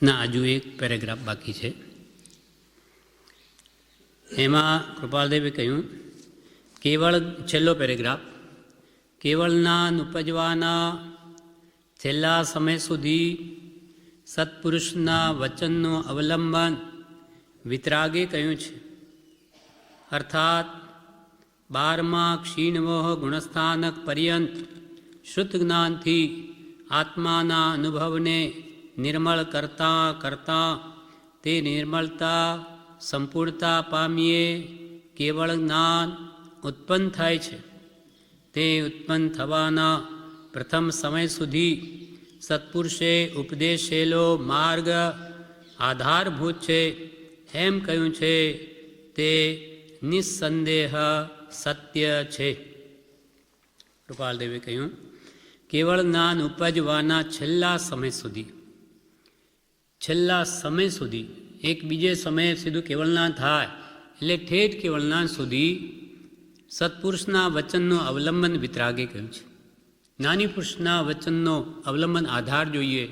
ના હજુ એક પેરેગ્રાફ બાકી છે. એમાં કૃપાલદેવે કહ્યું, કેવળ છેલ્લો પેરેગ્રાફ, કેવળના ઉપજવાના છેલ્લા સમય સુધી સત્પુરુષના વચનનું અવલંબન વિતરાગે કહ્યું છે. અર્થાત 12મા ક્ષીણમોહ ગુણસ્થાનક પર્યંત શુદ્ધ જ્ઞાનથી આત્માના અનુભવને નિર્મળ કરતાં કરતાં તે નિર્મળતા સંપૂર્ણતા પામીએ કેવળ જ્ઞાન ઉત્પન્ન થાય છે. તે ઉત્પન્ન થવાના પ્રથમ સમય સુધી સત્પુરુષે ઉપદેશેલો માર્ગ આધારભૂત છે એમ કહ્યું છે. તે નિસ્સંદેહ સત્ય છે. કૃપાલદેવે કહ્યું, કેવળ જ્ઞાન ઉપજવાના છેલ્લા સમય સુધી એક બીજે સમયે સીધું કેવળ જ્ઞાન થાય એટલે ઠેઠ કેવળ જ્ઞાન સુધી સત્પુરુષના વચનનું અવલંબન વિતરાગે કહ્યું છે. જ્ઞાની પુરુષના વચનનો અવલંબન આધાર જોઈએ.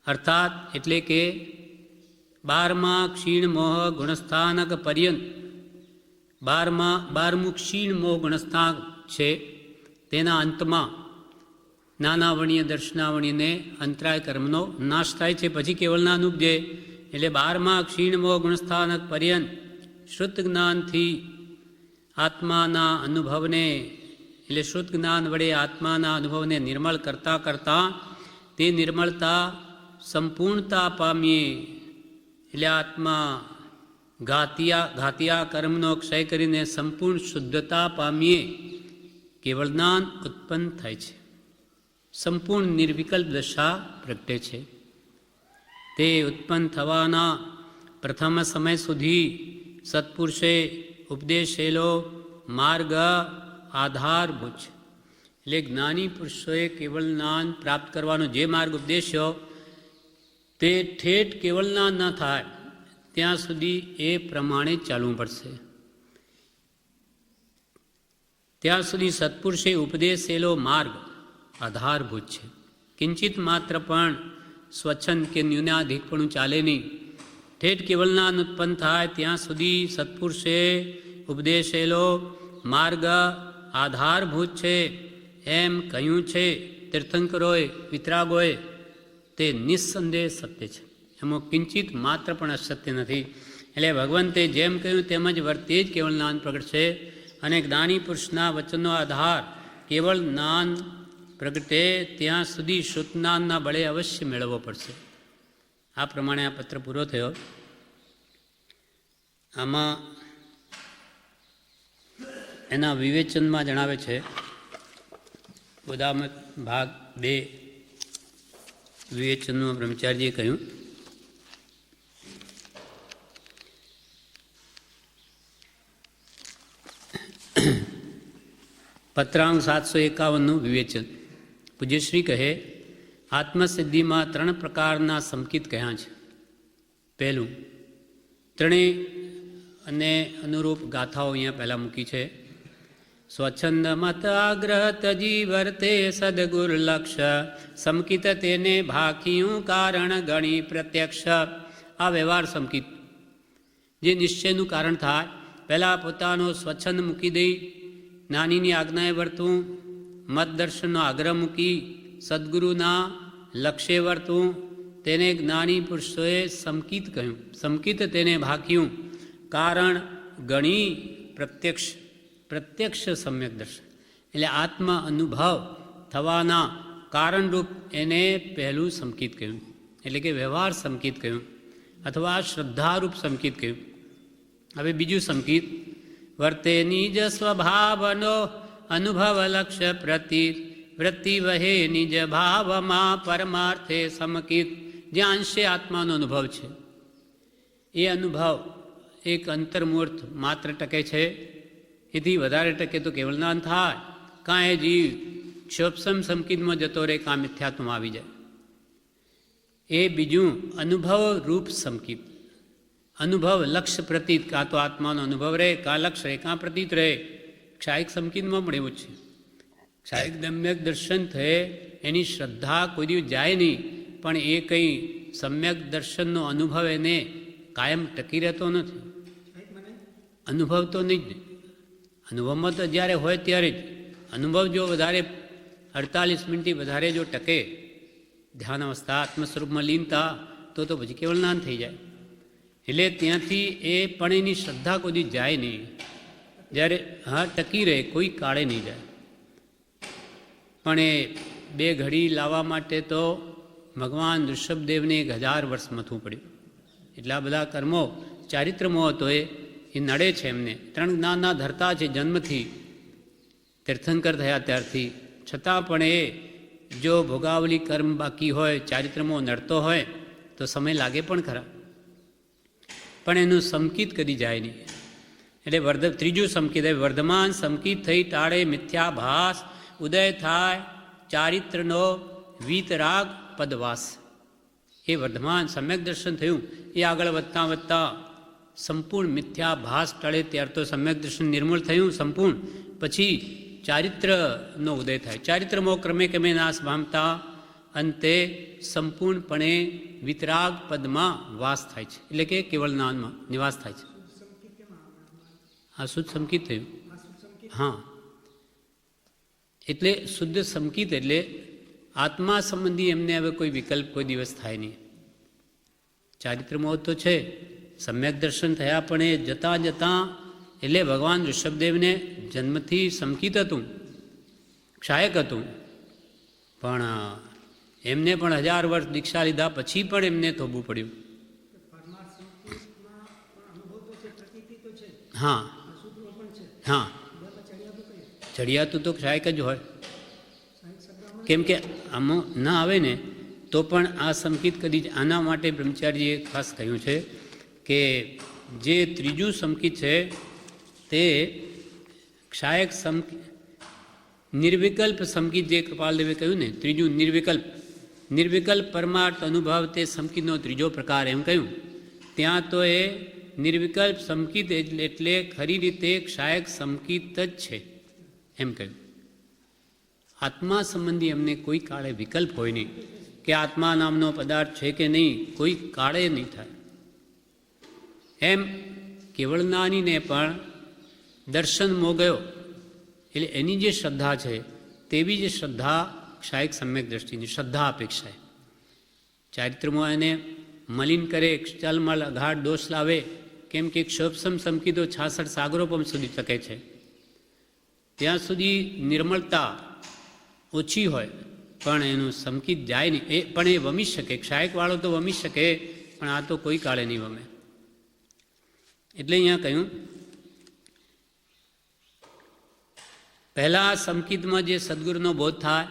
અર્થાત એટલે કે 12મા ક્ષીણ મોહ ગુણસ્થાનક પર્યંત 12મું ક્ષીણ મોહ ગુણસ્થાન છે. તેના અંતમાં નાનાવણીય દર્શનાવણીને અંતરાય કર્મનો નાશ થાય છે. પછી કેવળના ઉપજે એટલે 12મા ક્ષીણ મોહ ગુણસ્થાનક પર્યંત શુદ્ધ જ્ઞાનથી આત્માના અનુભવને એટલે શુદ્ધ જ્ઞાન વડે આત્માના અનુભવને નિર્મળ કરતાં કરતાં તે નિર્મળતા સંપૂર્ણતા પામીએ એટલે આત્મા ઘાતિયા કર્મનો ક્ષય કરીને સંપૂર્ણ શુદ્ધતા પામીએ કેવળ જ્ઞાન ઉત્પન્ન થાય છે. સંપૂર્ણ નિર્વિકલ્પ દશા પ્રગટે છે. તે ઉત્પન્ન થવાના પ્રથમ સમય સુધી સત્પુરુષે ઉપદેશેલો માર્ગ આધારભૂત છે. એટલે જ્ઞાની પુરુષોએ કેવળ જ્ઞાન પ્રાપ્ત કરવાનો જે માર્ગ ઉપદેશ્યો તે ઠેઠ કેવળ જ્ઞાન ન થાય ત્યાં સુધી એ પ્રમાણે ચાલવું પડશે. ત્યાં સુધી સત્પુરુષે ઉપદેશેલો માર્ગ આધારભૂત છે. કિંચિત માત્ર પણ સ્વચ્છંદ કે ન્યૂનાધિકપણું ચાલે નહીં. ઠેઠ કેવળ જ્ઞાન ઉત્પન્ન થાય ત્યાં સુધી સત્પુરુષે ઉપદેશેલો માર્ગ આધારભૂત છે એમ કહ્યું છે. તીર્થંકરોએ વિતરાગોએ તે નિસ્સંદેહ સત્ય છે. એમાં કિંચિત માત્ર પણ અસત્ય નથી. એટલે ભગવંતે જેમ કહ્યું તેમ જ વર્તે જ કેવળ જ્ઞાન પ્રગટ છે. અને જ્ઞાની પુરુષના વચનનો આધાર કેવળ જ્ઞાન પ્રગટે ત્યાં સુધી શુદ્ધ જ્ઞાનના બળે અવશ્ય મેળવવો પડશે. આ પ્રમાણે આ પત્ર પૂરો થયો. આમાં એના વિવેચનમાં જણાવે છે, ઉદામત ભાગ 2 વિવેચનમાં બ્રહ્મચારીજીએ કહ્યું, પત્રાંક 751નું વિવેચન. પૂજ્યશ્રી કહે, આત્મસિદ્ધિમાં 3 પ્રકારના સંકિત કહ્યા છે. પહેલું, ત્રણેય અને અનુરૂપ ગાથાઓ અહીંયા પહેલાં મૂકી છે. સ્વચ્છંદ મત આગ્રહ તજી વર્તે સદગુરુલક્ષ સંકિત તેને ભાખિયું કારણ ગણી પ્રત્યક્ષ. આ વ્યવહાર સંકિત જે નિશ્ચયનું કારણ થાય. પહેલાં પોતાનો સ્વચ્છંદ મૂકી દઈ જ્ઞાનીની આજ્ઞાએ વર્તવું, મતદર્શનનો આગ્રહ મૂકી સદગુરુના લક્ષ્ય વર્તવું, તેને જ્ઞાની પુરુષોએ સંકિત કહ્યું. સંકિત તેને ભાખ્યું કારણ ગણી પ્રત્યક્ષ સમ્યક દર્શન. એટલે આત્મ અનુભવ થવાના કારણરૂપ એને પહેલું સંકિત કહ્યું. એટલે કે વ્યવહાર સંકિત કહ્યું અથવા શ્રદ્ધારૂપ સંકિત કહ્યું. હવે બીજું સંકિત, વર્તે નિજ સ્વભાવનો અનુભવ લક્ષ્ય પ્રતિ વૃત્તિ વહે નિજ ભાવમાં પરમાર્થે સમકિત. જ્યાં અંશે આત્માનો અનુભવ છે એ અનુભવ એક અંતર્મૂર્ત માત્ર ટકે છે. એથી વધારે ટકે તો કેવળ જ્ઞાન થાય. કાં એ જીવ ક્ષોપસમ સંકિતમાં જતો રહે, કાં મિથ્યાત્વમાં આવી જાય. એ બીજું અનુભવ રૂપ સંકિત. અનુભવ લક્ષ્ય પ્રતીત, કાં તો આત્માનો અનુભવ રહે, કાં લક્ષ્ય રહે, કાં પ્રતીત રહે. ક્ષાયિક સંકિતમાં પણ એવું છે. ક્ષાયિક દમ્યક દર્શન થયે એની શ્રદ્ધા કોઈ દિવસ જાય નહીં, પણ એ કંઈ સમ્યક દર્શનનો અનુભવ એને કાયમ ટકી રહેતો નથી. અનુભવ તો નહીં જ. અનુભવમાં તો જ્યારે હોય ત્યારે જ. અનુભવ જો વધારે 48 મિનિટથી વધારે જો ટકે ધ્યાન અવસ્થા આત્મસ્વરૂપમાં લીનતા, તો પછી કેવળ જ્ઞાન થઈ જાય. એટલે ત્યાંથી એ પણ એની શ્રદ્ધા કોઈ દી જાય નહીં. જ્યારે ટકી રહે, કોઈ કાળે નહીં જાય. પણ એ 2 ઘડી લાવવા માટે તો ભગવાન ઋષભદેવને 1000 વર્ષ મથવું પડ્યું. એટલા બધા કર્મો ચારિત્રમો હતો એ નડે છે એમને. 3 જ્ઞાનના ધરતા છે જન્મથી, તીર્થંકર થયા ત્યારથી. છતાં પણ એ જો ભોગાવલી કર્મ બાકી હોય, ચારિત્રમો નડતો હોય તો સમય લાગે પણ ખરા, પણ એનું સમકિત કદી જાય નહીં. એટલે ત્રીજું સમકિત, વર્ધમાન સમકિત થઈ ટાળે મિથ્યાભાસ, ઉદય થાય ચારિત્રનો વીતરાગ પદવાસ. એ વર્ધમાન સમ્યક દર્શન થયું, એ આગળ વધતા વધતા સંપૂર્ણ મિથ્યાભાસ ટળે ત્યાર તો સમ્યક દર્શન નિર્મૂળ થયું સંપૂર્ણ. પછી ચારિત્રનો ઉદય થાય. ચારિત્રમો ક્રમે ક્રમે નાશ પામતા અંતે સંપૂર્ણપણે વિતરાગ પદમાં વાસ થાય છે, એટલે કે કેવળ જ્ઞાનમાં નિવાસ થાય છે. આ શુદ્ધ સમકિત થયું. હા, એટલે શુદ્ધ સમકિત એટલે આત્મા સંબંધી એમને હવે કોઈ વિકલ્પ કોઈ દિવસ થાય નહીં. ચારિત્રમો તો છે, સમ્યક દર્શન થયા, પણ એ જતાં જતાં એટલે ભગવાન ઋષભદેવને જન્મથી સમકિત હતું, ક્ષાયક હતું, પણ એમને પણ 1000 વર્ષ દીક્ષા લીધા પછી પણ એમને થોભવું પડ્યું. હા હા, ચડિયાતું તો ક્ષાયક જ હોય, કેમ કે આમાં ના આવે ને તો પણ આ સમકિત કદી જ. આના માટે બ્રહ્મચારીજીએ ખાસ કહ્યું છે કે જે ત્રીજું સમકિત છે તે ક્ષાયક નિર્વિકલ્પ સમકિત, જે કૃપાલદેવે કહ્યું ને ત્રીજું નિર્વિકલ્પ પરમાર્થ અનુભવ, તે સમકિતનો ત્રીજો પ્રકાર એમ કહ્યું. ત્યાં તો એ નિર્વિકલ્પ સમકિત એટલે ખરી રીતે ક્ષાયક સમકિત જ છે એમ કહ્યું. આત્મા સંબંધી એમને કોઈ કાળે વિકલ્પ હોય નહીં કે આત્મા નામનો પદાર્થ છે કે નહીં, કોઈ કાળે નહીં થાય. એમ કેવળ જ્ઞાનીને પણ દર્શન મો ગયો, એટલે એની જે શ્રદ્ધા છે તેવી જ શ્રદ્ધા ક્ષાયક સમ્યક દ્રષ્ટિની શ્રદ્ધા અપેક્ષાએ. ચારિત્રમાં એને મલિન કરે, ચલમલ અઘાટ દોષ લાવે, કેમ કે ક્ષોભસમ સમકિતો 66 સાગરોપમ સુધી શકે છે. ત્યાં સુધી નિર્મળતા ઓછી હોય પણ એનું સમકિત જાય નહીં. એ પણ એ વમી શકે, ક્ષાયકવાળો તો વમી શકે, પણ આ તો કોઈ કાળે નહીં વમે. એટલે અહીંયા કહ્યું, પહેલાં સમકિતમાં જે સદગુરુનો બોધ થાય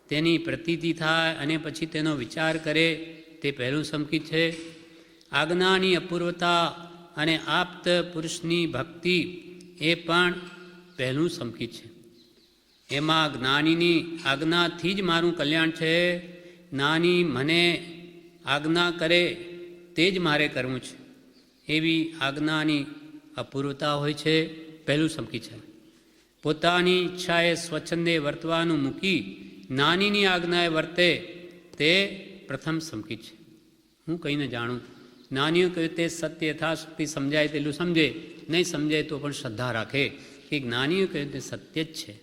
તેની પ્રતીતિ થાય અને પછી તેનો વિચાર કરે, તે પહેલું સમકિત છે. આજ્ઞાની અપૂર્વતા અને આપ્ત પુરુષની ભક્તિ, એ પણ પહેલું સમકિત છે. એમાં જ્ઞાનીની આજ્ઞાથી જ મારું કલ્યાણ છે, જ્ઞાની મને આજ્ઞા કરે તે જ મારે કરવું છે, એવી આજ્ઞાની અપૂર્વતા હોય છે, પહેલું સમકિત છે. પોતાની ઈચ્છાએ સ્વચ્છંદે વર્તવાનું મૂકી જ્ઞાનીની આજ્ઞાએ વર્તે, તે પ્રથમ સમકિત છે. હું કહીને જાણું, જ્ઞાનીઓ કહ્યું તે સત્ય યથાશક્તિ સમજાય તેટલું સમજે, નહીં સમજાય તો પણ શ્રદ્ધા રાખે કે જ્ઞાનીઓ કહ્યું તે સત્ય જ છે.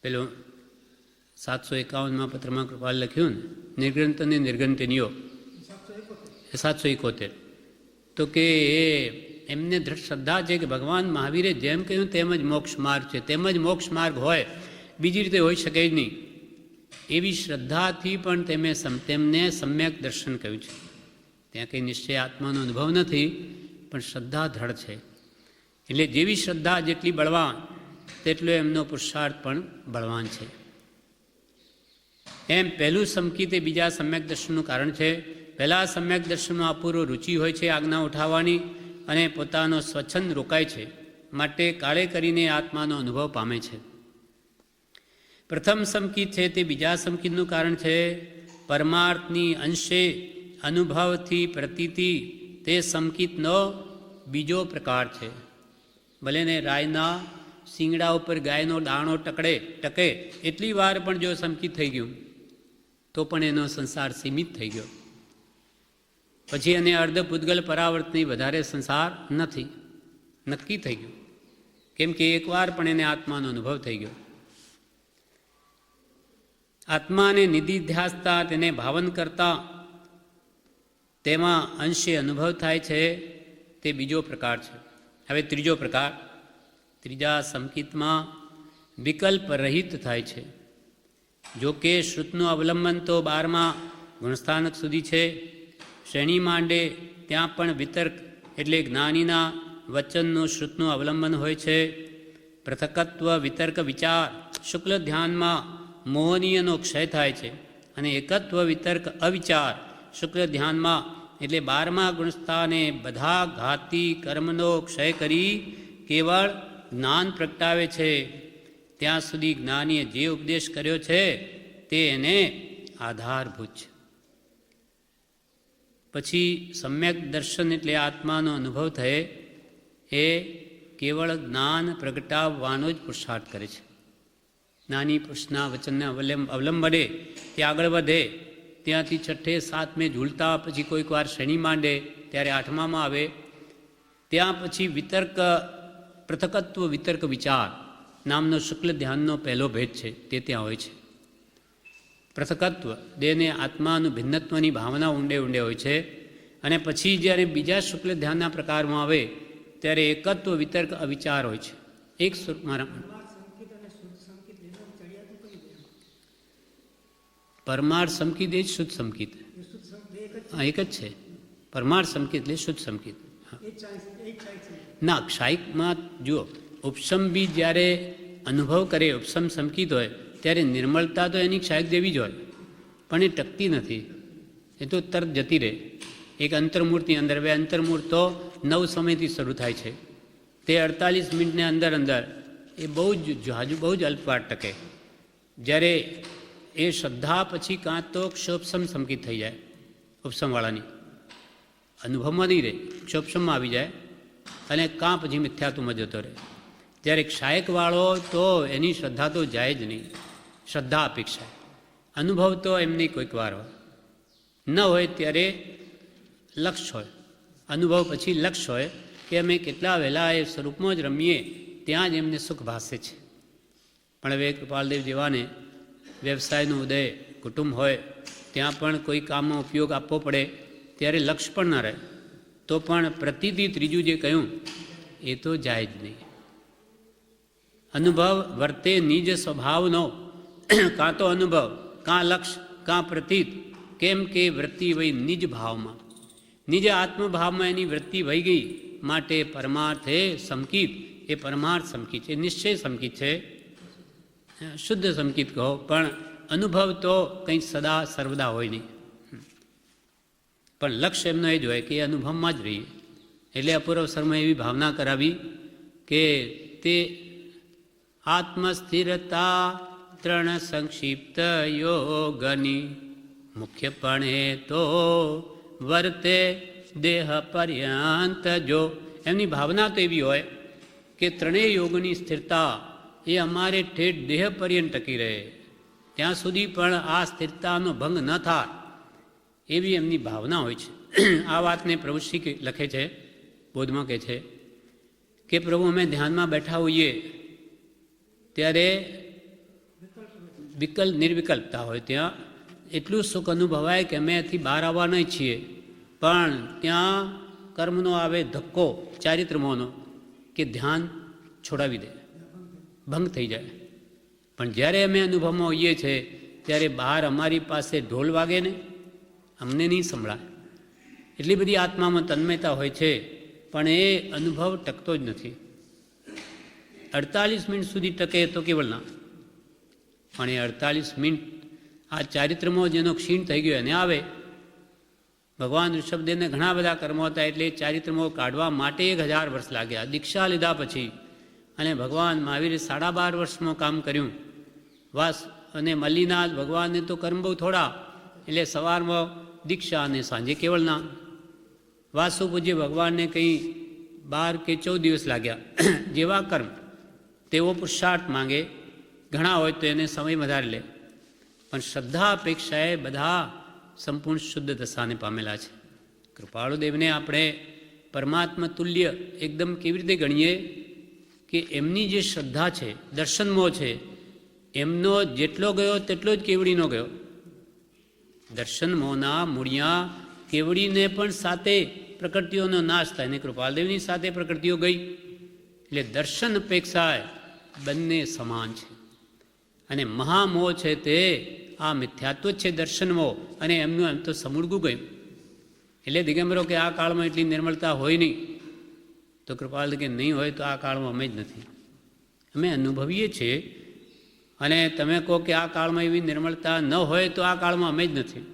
પેલો 751માં પત્રમાં કૃપાલ લખ્યું ને, નિર્ગ્રંથ અને નિર્ગ્રંથનીઓ 771, તો કે એમને દ્રઢ શ્રદ્ધા છે કે ભગવાન મહાવીરે જેમ કહ્યું તેમ જ મોક્ષ માર્ગ છે, તેમ જ મોક્ષ માર્ગ હોય, બીજી રીતે હોઈ શકે જ નહીં. એવી શ્રદ્ધાથી પણ તેમને સમ્યક દર્શન કહ્યું છે. ત્યાં કંઈ નિશ્ચય આત્માનો અનુભવ નથી, પણ શ્રદ્ધા દ્રઢ છે. એટલે જેવી શ્રદ્ધા જેટલી બળવાન તેટલો એમનો પુરુષાર્થ પણ બળવાન છે. એમ પહેલું સમકિત એ બીજા સમ્યક દર્શનનું કારણ છે. પહેલાં સમ્યક દર્શનમાં અપૂર્વ રુચિ હોય છે આજ્ઞા ઉઠાવવાની, અને પોતાનો સ્વચ્છંદ રોકાય છે, માટે કાળે કરીને આત્માનો અનુભવ પામે છે. પ્રથમ સમકિત છે તે બીજા સમકિતનું કારણ છે. પરમાર્થની અંશે અનુભવથી પ્રતીતિ, તે સમકિતનો બીજો પ્રકાર છે. ભલે ને રાયના શિંગડા ઉપર ગાયનો દાણો ટકે એટલી વાર પણ જો સંકિત થઈ ગયું તો પણ એનો સંસાર સીમિત થઈ ગયો. પછી એને અર્ધ પૂતગલ પરાવર્તની વધારે સંસાર નથી, નક્કી થઈ ગયું. કેમ કે એકવાર પણ એને આત્માનો અનુભવ થઈ ગયો. આત્માને નિધિધ્યાસતા, તેને ભાવન કરતા તેમાં અંશે અનુભવ થાય છે, તે બીજો પ્રકાર છે. હવે ત્રીજો પ્રકાર, ત્રીજા સંકિતમાં વિકલ્પ રહિત થાય છે. જો કે શ્રુતનું અવલંબન તો 12મા ગુણસ્થાનક સુધી છે. શ્રેણી માંડે ત્યાં પણ વિતર્ક એટલે જ્ઞાનીના વચનનું શ્રુતનું અવલંબન હોય છે. પૃથકત્વ વિતર્ક વિચાર શુક્લ ધ્યાનમાં મોહનીયનો ક્ષય થાય છે અને એકત્વ વિતર્ક અવિચાર શુક્લ ધ્યાનમાં એટલે 12મા ગુણસ્થાને બધા ઘાતી કર્મનો ક્ષય કરી કેવળ જ્ઞાન પ્રગટાવે છે. ત્યાં સુધી જ્ઞાનીએ જે ઉપદેશ કર્યો છે તે એને આધારભૂત છે. પછી સમ્યક દર્શન એટલે આત્માનો અનુભવ થયે એ કેવળ જ્ઞાન પ્રગટાવવાનો જ પુરુષાર્થ કરે છે. જ્ઞાની પુરુષના વચનને અવલંબને તે આગળ વધે, ત્યાંથી 6, 7 ઝૂલતા પછી કોઈક વાર શ્રેણી માંડે ત્યારે 8મામાં આવે. ત્યાં પછી વિતર્ક પૃથકત્વ વિતર્ક વિચાર નામનો શુક્લ ધ્યાનનો પહેલો ભેદ છે તે ત્યાં હોય છે. પૃથકત્વ દેહને આત્માનું ભિન્નત્વની ભાવના ઊંડે હોય છે. અને પછી જ્યારે બીજા શુક્લ ધ્યાનના પ્રકારમાં આવે ત્યારે એકત્વ વિતર્ક અવિચાર હોય છે. એક મારા પરમાર્થ સંકિત એ જ શુદ્ધ સંકિત, એક જ છે. પરમાર્થ સંકિત એટલે શુદ્ધ સંકિત. ના, ક્ષાયિકમાં જુઓ, ઉપસમ બી જ્યારે અનુભવ કરે, ઉપસમ સંકિત હોય ત્યારે નિર્મળતા તો એની ક્ષાયિક દેવી જ હોય, પણ એ ટકતી નથી, એ તો તરત જતી રહે. એક અંતર્મૂર્તિ અંદર, હવે અંતર્મૂર્ત તો 9 સમયથી શરૂ થાય છે, તે 48 મિનિટને અંદર એ બહુ જ અલ્પવાર ટકે. જ્યારે એ શ્રદ્ધા પછી કાં તો ક્ષોપસમ સંકિત થઈ જાય, ઉપસમવાળાની અનુભવમાં નહીં રહે, ક્ષોપસમમાં આવી જાય, અને કાં પછી મિથ્યાત્વમાં જતો રહે. જ્યારે ક્ષાયકવાળો તો એની શ્રદ્ધા તો જાય જ નહીં, શ્રદ્ધા અપેક્ષા. અનુભવ તો એમની કોઈક વાર હોય, ન હોય ત્યારે લક્ષ્ય હોય. અનુભવ પછી લક્ષ્ય હોય કે અમે કેટલા વહેલા એ સ્વરૂપમાં જ રમીએ, ત્યાં જ એમને સુખ ભાસે છે. પણ હવે કૃપાલદેવ જેવાને વ્યવસાયનો ઉદય, કુટુંબ હોય, ત્યાં પણ કોઈ કામમાં ઉપયોગ આપવો પડે ત્યારે લક્ષ્ય પણ ન રહે, તો પણ પ્રતિથી ત્રીજું જે કહ્યું એ તો જાય જ નહીં. અનુભવ વર્તે નિજ સ્વભાવનો, કાં તો અનુભવ, કાં લક્ષ્ય, કાં પ્રતીત. કેમ કે વૃત્તિ વહી નિજ ભાવમાં, નિજ આત્મભાવમાં એની વૃત્તિ વહી ગઈ. માટે પરમાર્થે સંકિત, એ પરમાર્થ સંકિત છે, નિશ્ચય સંકિત છે, શુદ્ધ સંકિત કહો. પણ અનુભવ તો કંઈ સદા સર્વદા હોય નહીં, પણ લક્ષ્ય એમનો એ જ હોય કે એ અનુભવમાં જ રહીએ. એટલે અપૂર્વસરમાં એવી ભાવના કરાવી કે તે આત્મસ્થિરતા 3 સંક્ષિપ્ત યોગની મુખ્યપણે તો વર્તે દેહ પર્યંત. જો એમની ભાવના તો એવી હોય કે 3 યોગની સ્થિરતા એ અમારે ઠેઠ દેહ પર્યંત ટકી રહે, ત્યાં સુધી પણ આ સ્થિરતાનો ભંગ ન થાય, એવી એમની ભાવના હોય છે. આ વાતને પ્રભુ શ્રી લખે છે, બોધમાં કહે છે કે પ્રભુ અમે ધ્યાનમાં બેઠા હોઈએ ત્યારે નિર્વિકલ્પતા હોય, ત્યાં એટલું સુખ અનુભવાય કે અમે એથી બહાર આવવાના છીએ, પણ ત્યાં કર્મનો આવે ધક્કો ચારિત્રમોનો કે ધ્યાન છોડાવી દે, ભંગ થઈ જાય. પણ જ્યારે અમે અનુભવમાં હોઈએ છીએ ત્યારે બહાર અમારી પાસે ઢોલ વાગે ને અમને નહીં સંભળાય. એટલી બધી આત્મામાં તન્મયતા હોય છે, પણ એ અનુભવ ટકતો જ નથી. 48 મિનિટ સુધી ટકે તો કેવળ ના, પણ એ 48 મિનિટ આ ચારિત્રમાં જેનો ક્ષીણ થઈ ગયો એને આવે. ભગવાન ઋષભદેવને ઘણા બધા કર્મો હતા, એટલે ચારિત્રમો કાઢવા માટે 1000 વર્ષ લાગ્યા દીક્ષા લીધા પછી. અને ભગવાન મહાવીરે 12.5 વર્ષમાં કામ કર્યું. વાસ અને મલ્લીનાથ ભગવાનને તો કર્મ બહુ થોડા, એટલે સવારમાં દીક્ષા અને સાંજે કેવળના. વાસુ પૂજ્ય ભગવાનને કંઈ 12 કે 14 દિવસ લાગ્યા જેવા કર્મ, તેવો પુરુષાર્થ માંગે, ઘણા હોય તો એને સમય વધારે લે, પણ શ્રદ્ધા અપેક્ષાએ બધા સંપૂર્ણ શુદ્ધ દશાને પામેલા છે. કૃપાળુદેવને આપણે પરમાત્મા તુલ્ય એકદમ કેવી રીતે ગણીએ કે એમની જે શ્રદ્ધા છે, દર્શનમોહ છે, એમનો જેટલો ગયો તેટલો જ કેવડીનો ગયો. દર્શનમોહના મૂળિયા કેવડીને પણ સાથે પ્રકૃતિઓનો નાશ થાય અને કૃપાલદેવની સાથે પ્રકૃતિઓ ગઈ. એટલે દર્શન અપેક્ષાએ બંને સમાન છે. અને મહામોહ છે તે આ મિથ્યાત્વ જ છે, દર્શનમોહ, અને એમનું એમ તો સમૂળગું ગયું. એટલે દિગંબરો કે આ કાળમાં એટલી નિર્મળતા હોય નહીં, તો કૃપાલ કે નહીં હોય તો આ કાળમાં અમે જ નથી, અમે અનુભવીએ છીએ. અને તમે કહો કે આ કાળમાં એવી નિર્મળતા ન હોય તો આ કાળમાં અમે જ નથી,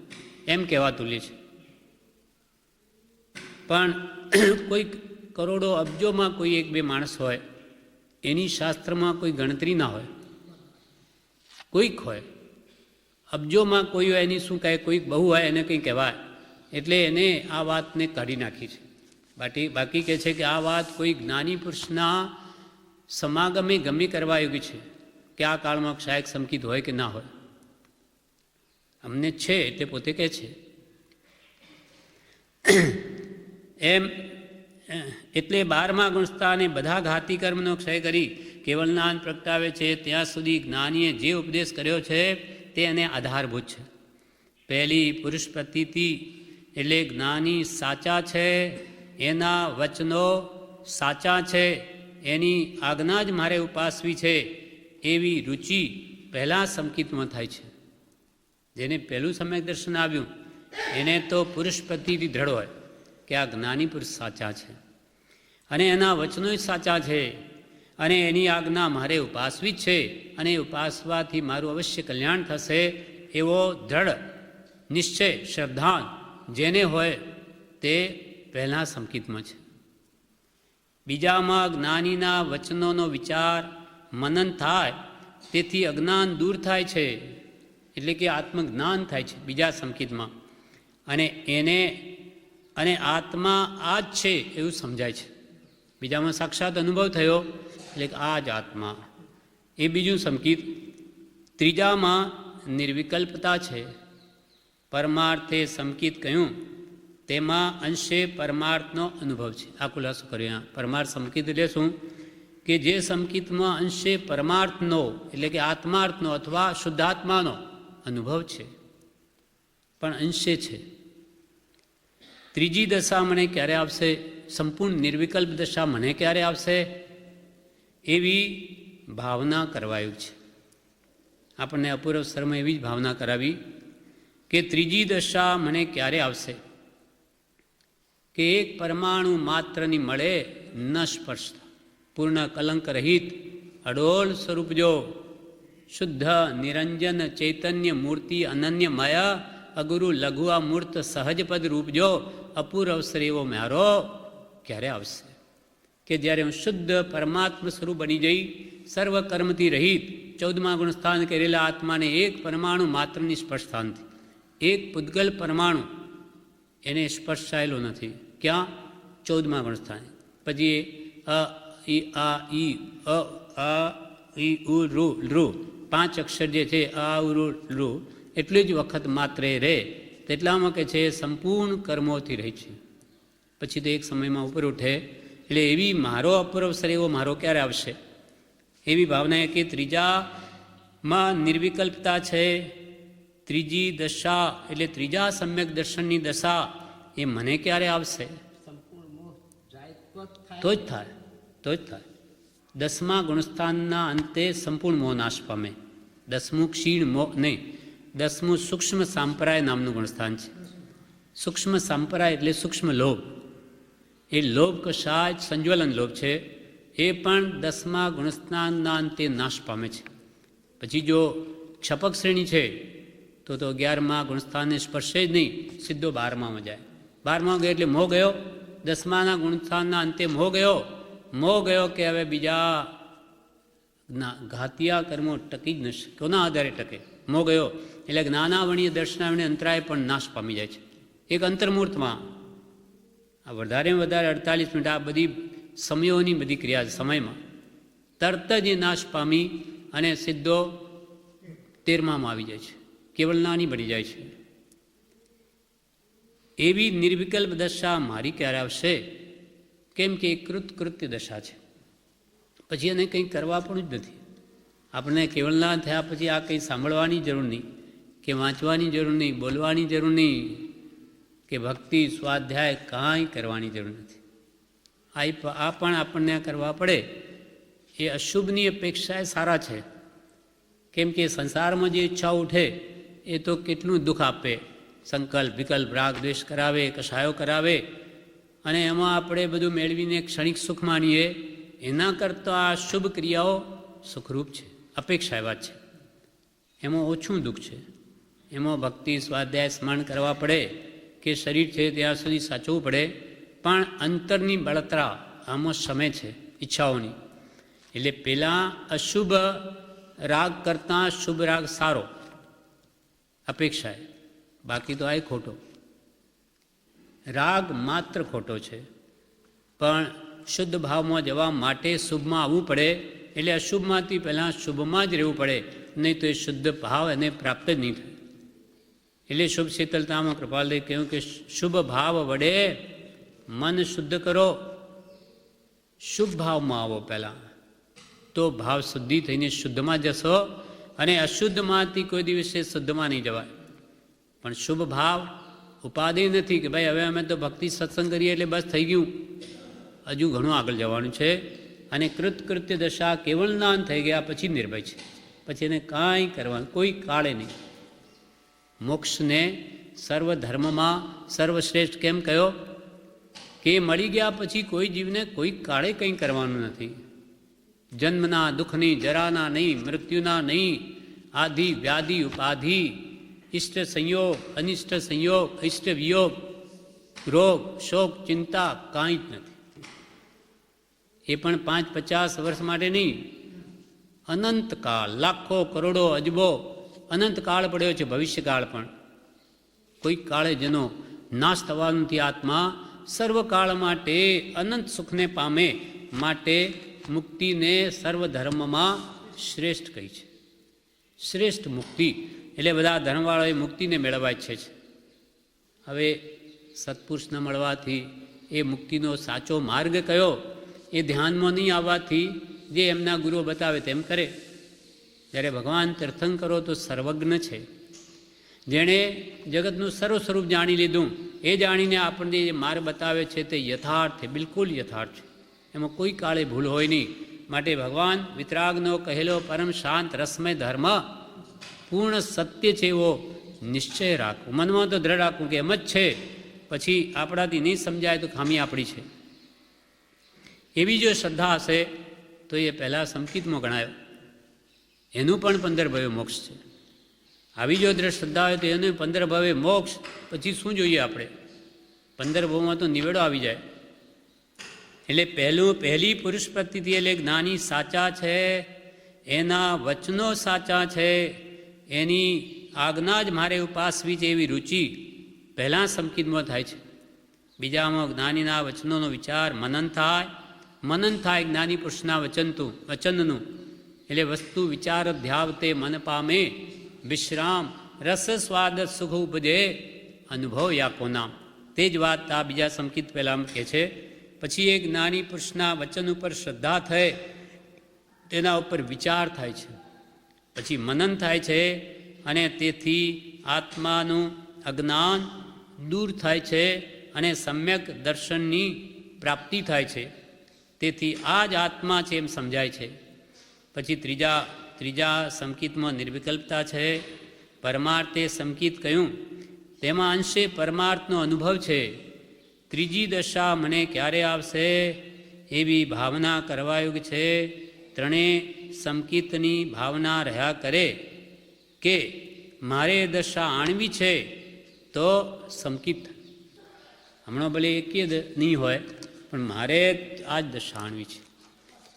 એમ કહેવા તુલ્ય છે. પણ કોઈ કરોડો અબજોમાં કોઈ એક બે માણસ હોય, એની શાસ્ત્રમાં કોઈ ગણતરી ના હોય, કોઈક હોય. અબજોમાં કોઈ હોય એની શું કહે, કોઈક બહુ હોય એને કંઈ કહેવાય, એટલે એને આ વાતને કાઢી નાખી છે. બાકી કહે છે કે આ વાત કોઈ જ્ઞાની પુરુષના સમાગમે ગમે કરવા યોગ્ય છે કે આ કાળમાં ક્ષાયક સંકિત હોય કે ના હોય. અમને છે એટલે પોતે કહે છે એમ. એટલે 12મા ગુણસ્થાને બધા ઘાતી કર્મનો ક્ષય કરી કેવલ જ્ઞાન પ્રગટાવે છે ત્યાં સુધી જ્ઞાનીએ જે ઉપદેશ કર્યો છે તે એને આધારભૂત છે. પહેલી પુરુષ પ્રતીતિ એટલે જ્ઞાની સાચા છે, એના વચનો સાચા છે, એની આજ્ઞા જ મારે ઉપાસવી છે, એવી રુચિ પહેલાં સંકિતમાં થાય છે. જેને પહેલું સમ્યક દર્શન આવ્યું એને તો પુરુષ પ્રતીતિ દ્રઢ હોય કે આ જ્ઞાની પુરુષ સાચા છે અને એના વચનો જ સાચા છે અને એની આજ્ઞા મારે ઉપાસવી જ છે અને ઉપાસવાથી મારું અવશ્ય કલ્યાણ થશે, એવો દ્રઢ નિશ્ચય શ્રદ્ધા જેને હોય તે પહેલાં સંકિતમાં છે. બીજામાં જ્ઞાનીના વચનોનો વિચાર મનન થાય તેથી અજ્ઞાન દૂર થાય છે, એટલે કે આત્મજ્ઞાન થાય છે બીજા સંકિતમાં, અને આત્મા આ જ છે એવું સમજાય છે. બીજામાં સાક્ષાત અનુભવ થયો એટલે કે આ જ આત્મા, એ બીજું સંકિત. ત્રીજામાં નિર્વિકલ્પતા છે. પરમાર્થે સંકિત કહ્યું તેમાં અંશે પરમાર્થનો અનુભવ છે. આ ખુલાસો કર્યો. પરમાર્થ સંકિત એટલે શું કે જે સંકિતમાં અંશે પરમાર્થનો એટલે કે આત્માર્થનો અથવા શુદ્ધાત્માનો અનુભવ છે પણ અંશે છે. ત્રીજી દશા મને ક્યારે આવશે, સંપૂર્ણ નિર્વિકલ્પ દશા મને ક્યારે આવશે, એવી ભાવના કરવાયું છે. આપણને અપૂર્વ સ્તરમાં એવી જ ભાવના કરાવી કે ત્રીજી દશા મને ક્યારે આવશે કે એક પરમાણુ માત્રની મળે ન સ્પર્શતા, પૂર્ણ કલંક રહિત અડોલ સ્વરૂપ જો શુદ્ધ નિરંજન ચૈતન્ય મૂર્તિ અનન્ય માયા અગુરુ લઘુ મૂર્ત સહજપદ રૂપ જો અપૂર્વ અવસર એવો મારો ક્યારે આવશે કે જ્યારે હું શુદ્ધ પરમાત્મ સ્વરૂપ બની જઈ સર્વ કર્મથી રહિત 14મા ગુણસ્થાન કરેલા આત્માને એક પરમાણુ માત્રની સ્પર્શતાનથી, એક પૂદગલ પરમાણુ એને સ્પર્શાયેલો નથી. ક્યાં? 14મા ગુણસ્થાને. પછી રૂ 5 અક્ષર જે છે આ રૂ એટલી જ વખત માત્ર રહે તેટલામાં કે છે સંપૂર્ણ કર્મોથી રહે છે. પછી તો એક સમયમાં ઉપર ઉઠે. એટલે એવી મારો અપૂર્વસર એવો મારો ક્યારે આવશે એવી ભાવના કે ત્રીજામાં નિર્વિકલ્પતા છે. ત્રીજી દશા એટલે ત્રીજા સમ્યક દર્શનની દશા એ મને ક્યારે આવશે, તો જ થાય. 10મા ગુણસ્થાનના અંતે સંપૂર્ણ મોહ નાશ પામે. 10મું ક્ષીણ મોહ નહીં, 10મું સૂક્ષ્મ સાંપ્રાય નામનું ગુણસ્થાન છે. સૂક્ષ્મ સાંપ્રાય એટલે સૂક્ષ્મ લોભ. એ લોભ કશાય સંજ્વલન લોભ છે, એ પણ 10મા ગુણસ્થાનના અંતે નાશ પામે છે. પછી જો ક્ષપક શ્રેણી છે તો 11મા ગુણસ્થાનને સ્પર્શે જ નહીં, સીધો 12મામાં જાય. 12મા ગયો એટલે મોહ ગયો. 10માના ગુણસ્થાનના અંતે મોહ ગયો કે હવે બીજા ઘાતિયા કર્મો ટકી જ નથી. કોના આધારે ટકે? મોહ ગયો એટલે જ્ઞાનાવણીય દર્શનાવણી અંતરાય પણ નાશ પામી જાય છે એક અંતર્મૂર્તમાં. આ વધારે 48 મિનિટ આ બધી સમયોની બધી ક્રિયા સમયમાં તરત જ એ નાશ પામી અને સીધો 13માં આવી જાય છે, કેવળ નાની બની જાય છે. એવી નિર્વિકલ્પ દશા મારી ક્યારે આવશે? કેમ કે એ કૃત્ય દશા છે. પછી એને કંઈ કરવા પણ જ નથી. આપણને કેવળના થયા પછી આ કંઈ સાંભળવાની જરૂર નહીં, કે વાંચવાની જરૂર નહીં, બોલવાની જરૂર નહીં, કે ભક્તિ સ્વાધ્યાય કાંઈ કરવાની જરૂર નથી. આ પણ આપણને કરવા પડે. એ અશુભની અપેક્ષા સારા છે. કેમ કે સંસારમાં જે ઈચ્છાઓ ઉઠે એ તો કેટલું દુઃખ આપે. સંકલ્પ વિકલ્પ રાગ દ્વેષ કરાવે, કષાયો કરાવે, અને એમાં આપણે બધું મેળવીને ક્ષણિક સુખ માનીએ. એના કરતાં આ શુભ ક્રિયાઓ સુખરૂપ છે, અપેક્ષા એવા છે. એમાં ઓછું દુઃખ છે. એમાં ભક્તિ સ્વાધ્યાય સ્મરણ કરવા પડે, કે શરીર છે ત્યાં સુધી સાચવવું પડે, પણ અંતરની બળતરા આમાં સમય છે ઈચ્છાઓની. એટલે પહેલાં અશુભ રાગ કરતાં શુભ રાગ સારો અપેક્ષાએ, બાકી તો આ ખોટો. રાગ માત્ર ખોટો છે, પણ શુદ્ધ ભાવમાં જવા માટે શુભમાં આવવું પડે. એટલે અશુભમાંથી પહેલાં શુભમાં જ રહેવું પડે, નહીં તો એ શુદ્ધ ભાવ એને પ્રાપ્ત જ નહીં થાય. એટલે શુભ શીતલતામાં કૃપાલદેવ કહ્યું કે શુભ ભાવ વડે મન શુદ્ધ કરો. શુભ ભાવમાં આવો પહેલાં, તો ભાવ શુદ્ધિ થઈને શુદ્ધમાં જશો, અને અશુદ્ધમાંથી કોઈ દિવસે શુદ્ધમાં નહીં જવાય. પણ શુભ ભાવ ઉપાધિ નથી કે ભાઈ હવે અમે તો ભક્તિ સત્સંગ કરીએ એટલે બસ થઈ ગયું. હજુ ઘણું આગળ જવાનું છે. અને કૃત્ય દશા કેવળ જ્ઞાન થઈ ગયા પછી નિર્ભય છે. પછી એને કાંઈ કરવાનું કોઈ કાળે નહીં. મોક્ષને સર્વધર્મમાં સર્વશ્રેષ્ઠ કેમ કહ્યો? કે મળી ગયા પછી કોઈ જીવને કોઈ કાળે કંઈ કરવાનું નથી. જન્મના દુઃખની, જરાના નહીં, મૃત્યુના નહીં, આધિ વ્યાધિ ઉપાધિ, ઇષ્ટ સંયોગ, અનિષ્ટ સંયોગ, ઇષ્ટ વિયોગ, રોગ, શોક, ચિંતા કાંઈ જ નથી. એ પણ 5-50 વર્ષ માટે નહીં, અનંતકાળ, લાખો કરોડો અજબો અનંતકાળ પડ્યો છે. ભવિષ્યકાળ પણ કોઈ કાળે જેનો નાશ થવાનો નથી આત્મા, સર્વકાળ માટે અનંત સુખને પામે. માટે મુક્તિને સર્વધર્મમાં શ્રેષ્ઠ કહી છે. શ્રેષ્ઠ મુક્તિ એટલે બધા ધર્મવાળાએ મુક્તિને મેળવવા ઈચ્છે છે. હવે સત્પુરુષને મળવાથી એ મુક્તિનો સાચો માર્ગ કયો એ ધ્યાનમાં નહીં આવવાથી જે એમના ગુરુઓ બતાવે તેમ કરે. જ્યારે ભગવાન તીર્થંકરો તો સર્વજ્ઞ છે. જેણે જગતનું સર્વ સ્વરૂપ જાણી લીધું, એ જાણીને આપણને જે માર્ગ બતાવે છે તે યથાર્થ છે, બિલકુલ યથાર્થ છે. એમાં કોઈ કાળે ભૂલ હોય નહીં. માટે ભગવાન વિતરાગનો કહેલો પરમ શાંત રસમય ધર્મ પૂર્ણ સત્ય છે એવો નિશ્ચય રાખવું. મનમાં તો દ્રઢ રાખવું કે એમ જ છે. પછી આપણાથી નહીં સમજાય તો ખામી આપણી છે. એવી જો શ્રદ્ધા હશે તો એ પહેલાં સંકિતમાં ગણાયો. એનું પણ 15 ભવે મોક્ષ છે. આવી જો દ્રઢ શ્રદ્ધા હોય તો એનું 15 ભવે મોક્ષ. પછી શું જોઈએ આપણે? 15 ભવમાં તો નિવેડો આવી જાય. એટલે પહેલી પુરુષ પ્રતિથી એટલે જ્ઞાની સાચા છે, એના વચનો સાચા છે, એની આજ્ઞા જ મારે ઉપાસવી છે એવી રુચિ પહેલાં સંકિતમાં થાય છે. બીજામાં જ્ઞાનીના વચનોનો વિચાર મનન થાય જ્ઞાની પુરુષના વચનનું. એટલે વસ્તુ વિચાર ધ્યાવતે મન પામે, વિશ્રામ રસ સ્વાદ સુખ ઉપજે, અનુભવ યાકો નામ. તે જ વાત આ બીજા સંકિત પહેલાં કહે છે. પછી એ જ્ઞાની પુરુષના વચન ઉપર શ્રદ્ધા થાય, તેના ઉપર વિચાર થાય છે, પછી મનન થાય છે, અને તેથી આત્માનું અજ્ઞાન દૂર થાય છે અને સમ્યક દર્શનની પ્રાપ્તિ થાય છે. તેથી આ જ આત્મા છે એમ સમજાય છે. પછી ત્રીજા સંકિતમાં નિર્વિકલ્પતા છે. પરમાર્થે સંકિત કહ્યું, તેમાં અંશે પરમાર્થનો અનુભવ છે. ત્રીજી દશા મને ક્યારે આવશે એવી ભાવના કરવાયોગ છે. ત્રણેય સંકિતની ભાવના રહ્યા કરે કે મારે દશા આણવી છે તો સંકિત. હમણાં ભલે એકે નહીં હોય, પણ મારે આ જ દશા આણવી છે.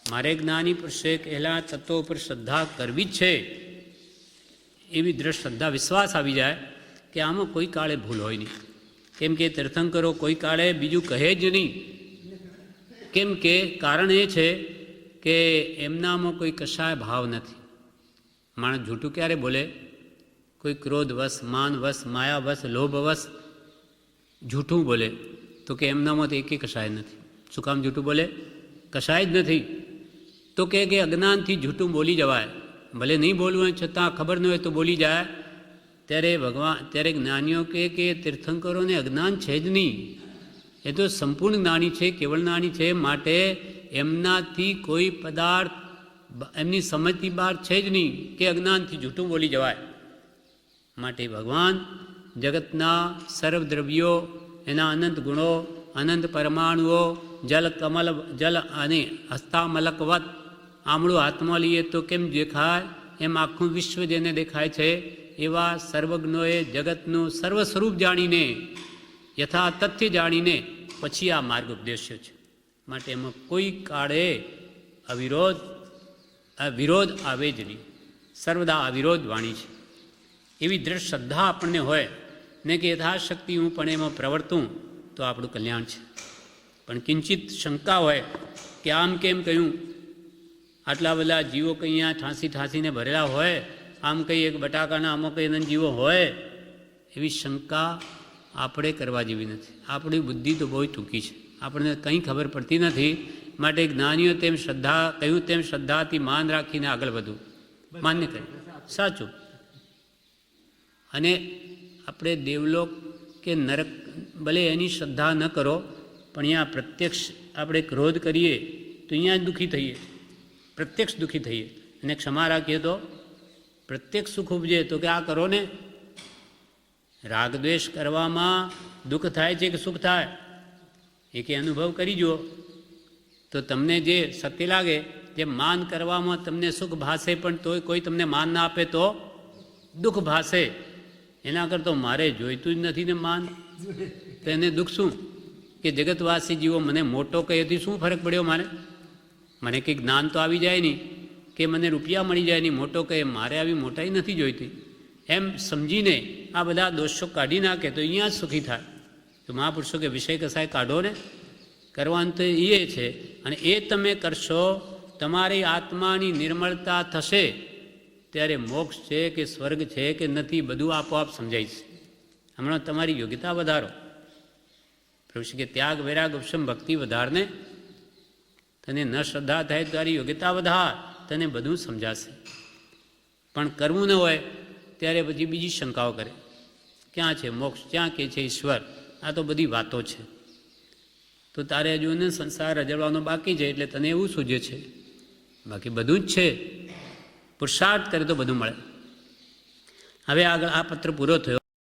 મારે જ્ઞાની પુરુષે કહેલા તત્વો પર શ્રદ્ધા કરવી જ છે. એવી દ્રઢ શ્રદ્ધા, વિશ્વાસ આવી જાય કે આમાં કોઈ કાળે ભૂલ હોય નહીં. કેમ કે તીર્થંકરો કોઈ કાળે બીજું કહે જ નહીં. કેમ કે કારણ એ છે કે એમનામાં કોઈ કશાય ભાવ નથી. માણસ જૂઠું ક્યારે બોલે? કોઈ ક્રોધવશ, માનવશ, માયાવશ, લોભવશ જૂઠું બોલે તો કે એમનામાં તો એકે કશાય નથી. શું કામ જૂઠું બોલે? કશાય જ નથી. તો કે અજ્ઞાનથી જૂઠું બોલી જવાય. ભલે નહીં બોલવું હોય છતાં ખબર ન હોય તો બોલી જાય. ત્યારે જ્ઞાનીઓ કે તીર્થંકરોને અજ્ઞાન છે જ નહીં, એ તો સંપૂર્ણ જ્ઞાની છે, કેવળ જ્ઞાની છે. માટે એમનાથી કોઈ પદાર્થ એમની સમજથી બહાર છે જ નહીં કે અજ્ઞાનથી જૂઠું બોલી જવાય. માટે ભગવાન જગતના સર્વદ્રવ્યો, એના અનંત ગુણો, અનંત પરમાણુઓ, જલ અને હસ્તામલકવત આમળું હાથમાં લઈએ તો કેમ દેખાય એમ આખું વિશ્વ જેને દેખાય છે એવા સર્વજ્ઞોએ જગતનું સર્વ સ્વરૂપ જાણીને, યથા તથ્ય જાણીને પછી આ માર્ગ ઉપદેશ્યો છે. માટે એમાં કોઈ કાળે વિરોધ આવે જ નહીં. સર્વદા અવિરોધ વાણી છે. એવી દૃઢ શ્રદ્ધા આપણને હોય ને કે યથાશક્તિ હું પણ એમાં પ્રવર્તું તો આપણું કલ્યાણ છે. પણ કિંચિત શંકા હોય કે આમ કેમ કહ્યું, આટલા બધા જીવો કંઈ અહીંયા ઠાંસીને ભરેલા હોય, આમ કંઈ એક બટાકાના આમાં કંઈ જીવો હોય, એવી શંકા આપણે કરવા જેવી નથી. આપણી બુદ્ધિ તો બહુ ટૂંકી છે, આપણને કંઈ ખબર પડતી નથી. માટે જ્ઞાનીઓ તેમ શ્રદ્ધા કહ્યું તેમ શ્રદ્ધાથી માન રાખીને આગળ વધવું, માન્ય કહ્યું સાચું. અને આપણે દેવલોક કે નરક ભલે એની શ્રદ્ધા ન કરો, પણ અહીંયા પ્રત્યક્ષ આપણે ક્રોધ કરીએ તો અહીંયા જ દુઃખી થઈએ, પ્રત્યક્ષ દુઃખી થઈએ. અને ક્ષમા રાખીએ તો પ્રત્યક્ષ સુખ ઉપજે. તો કે આ કરો ને, રાગદ્વેષ કરવામાં દુઃખ થાય છે કે સુખ થાય એ કે અનુભવ કરી જુઓ તો તમને જે સત્ય લાગે. જે માન કરવામાં તમને સુખ ભાસે પણ તોય કોઈ તમને માન ના આપે તો દુઃખ ભાસે. એના કરતો મારે જોઈતું જ નથી ને માન, તો એને દુઃખ શું? કે જગતવાસી જીવો મને મોટો કહે એથી શું ફરક પડ્યો? મને કંઈ જ્ઞાન તો આવી જાય નહીં, કે મને રૂપિયા મળી જાય નહીં, મોટો કહે મારે આવી મોટાઈ નથી જોઈતી. એમ સમજીને આ બધા દોષો કાઢી નાખે તો અહીંયા જ સુખી થાય. તો મહાપુરુષો કે વિષય કસાય કાઢો ને, કરવાનું તો એ છે. અને એ તમે કરશો, તમારી આત્માની નિર્મળતા થશે, ત્યારે મોક્ષ છે કે સ્વર્ગ છે કે નથી બધું આપોઆપ સમજાય છે. હમણાં તમારી યોગ્યતા વધારો. પ્રભુ કે ત્યાગ વૈરાગ ઉપશમ ભક્તિ વધારને, તને ન શ્રદ્ધા થાય તારી યોગ્યતા વધાર, તને બધું સમજાશે. પણ કરવું ન હોય ત્યારે પછી બીજી શંકાઓ કરે, ક્યાં છે મોક્ષ, ક્યાં કે છે ઈશ્વર? આ તો બધી વાતો છે. તો તારે હજુ ને સંસાર રજળવાનો બાકી છે, એટલે તને એવું સૂજે છે. બાકી બધું જ છે, પુરુષાર્થ કરે તો બધું મળે. હવે આગળ આ પત્ર પૂરો થયો.